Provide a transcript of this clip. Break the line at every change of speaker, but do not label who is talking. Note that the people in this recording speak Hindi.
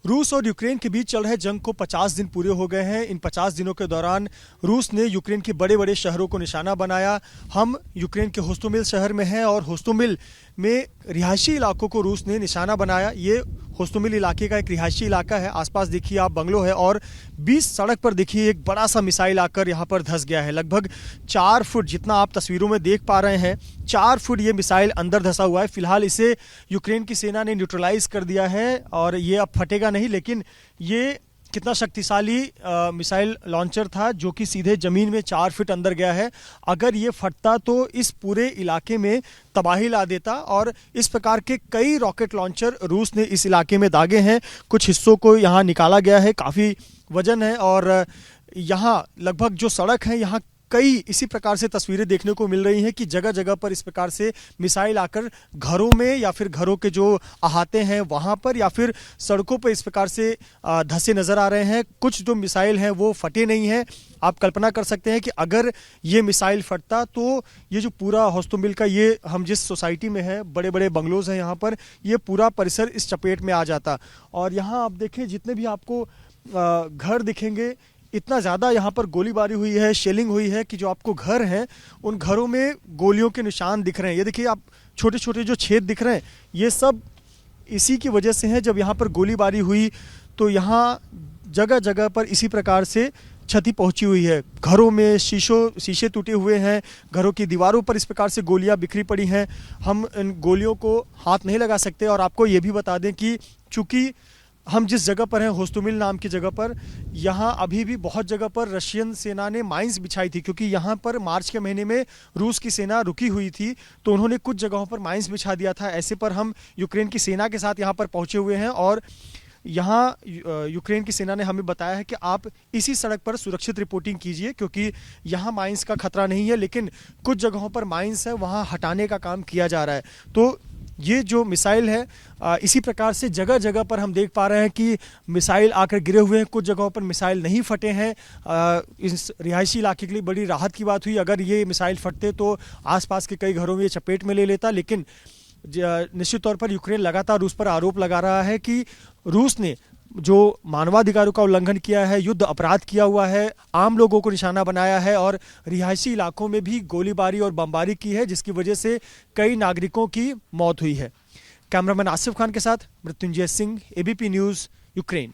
रूस और यूक्रेन के बीच चल रहे जंग को 50 दिन पूरे हो गए हैं। इन 50 दिनों के दौरान रूस ने यूक्रेन के बड़े बड़े शहरों को निशाना बनाया। हम यूक्रेन के होस्टोमिल शहर में हैं और होस्टोमिल में रिहायशी इलाकों को रूस ने निशाना बनाया। ये होस्टोमिल इलाके का एक रिहायशी इलाका है। आसपास देखिए आप बंगलो है और 20 सड़क पर देखिए एक बड़ा सा मिसाइल आकर यहाँ पर धंस गया है। लगभग 4 फुट, जितना आप तस्वीरों में देख पा रहे हैं, 4 फुट ये मिसाइल अंदर धंसा हुआ है। फिलहाल इसे यूक्रेन की सेना ने न्यूट्रलाइज कर दिया है और ये अब फटेगा नहीं, लेकिन ये कितना शक्तिशाली मिसाइल लॉन्चर था जो कि सीधे जमीन में 4 फीट अंदर गया है। अगर ये फटता तो इस पूरे इलाके में तबाही ला देता और इस प्रकार के कई रॉकेट लॉन्चर रूस ने इस इलाके में दागे हैं। कुछ हिस्सों को यहाँ निकाला गया है, काफ़ी वजन है और यहाँ लगभग जो सड़क है यहाँ कई इसी प्रकार से तस्वीरें देखने को मिल रही हैं कि जगह जगह पर इस प्रकार से मिसाइल आकर घरों में या फिर घरों के जो अहाते हैं वहां पर या फिर सड़कों पर इस प्रकार से धंसे नजर आ रहे हैं। कुछ जो मिसाइल हैं वो फटे नहीं हैं। आप कल्पना कर सकते हैं कि अगर ये मिसाइल फटता तो ये जो पूरा होस्टोमिल का, ये हम जिस सोसाइटी में है, बड़े बड़े बंगलोज हैं यहाँ पर, ये पूरा परिसर इस चपेट में आ जाता। और यहाँ आप देखें जितने भी आपको घर दिखेंगे, इतना ज़्यादा यहाँ पर गोलीबारी हुई है, शेलिंग हुई है कि जो आपको घर हैं उन घरों में गोलियों के निशान दिख रहे हैं। ये देखिए आप छोटे छोटे जो छेद दिख रहे हैं, ये सब इसी की वजह से हैं। जब यहाँ पर गोलीबारी हुई तो यहाँ जगह जगह पर इसी प्रकार से क्षति पहुंची हुई है। घरों में शीशे टूटे हुए हैं, घरों की दीवारों पर इस प्रकार से गोलियां बिखरी पड़ी हैं। हम इन गोलियों को हाथ नहीं लगा सकते। और आपको ये भी बता दें कि चूँकि हम जिस जगह पर हैं, होस्टोमिल नाम की जगह पर, यहाँ अभी भी बहुत जगह पर रशियन सेना ने माइंस बिछाई थी, क्योंकि यहाँ पर मार्च के महीने में रूस की सेना रुकी हुई थी तो उन्होंने कुछ जगहों पर माइंस बिछा दिया था। ऐसे पर हम यूक्रेन की सेना के साथ यहाँ पर पहुँचे हुए हैं और यहाँ यूक्रेन की सेना ने हमें बताया है कि आप इसी सड़क पर सुरक्षित रिपोर्टिंग कीजिए, क्योंकि यहाँ माइंस का खतरा नहीं है, लेकिन कुछ जगहों पर माइंस है, वहाँ हटाने का काम किया जा रहा है। तो ये जो मिसाइल है, इसी प्रकार से जगह जगह पर हम देख पा रहे हैं कि मिसाइल आकर गिरे हुए हैं। कुछ जगहों पर मिसाइल नहीं फटे हैं। इस रिहायशी इलाके के लिए बड़ी राहत की बात हुई। अगर ये मिसाइल फटते तो आसपास के कई घरों में ये चपेट में ले लेता। लेकिन निश्चित तौर पर यूक्रेन लगातार रूस पर आरोप लगा रहा है कि रूस ने जो मानवाधिकारों का उल्लंघन किया है, युद्ध अपराध किया हुआ है, आम लोगों को निशाना बनाया है और रिहायशी इलाकों में भी गोलीबारी और बमबारी की है, जिसकी वजह से कई नागरिकों की मौत हुई है। कैमरामैन आसिफ खान के साथ Mrityunjay Singh, ABP news, Ukraine.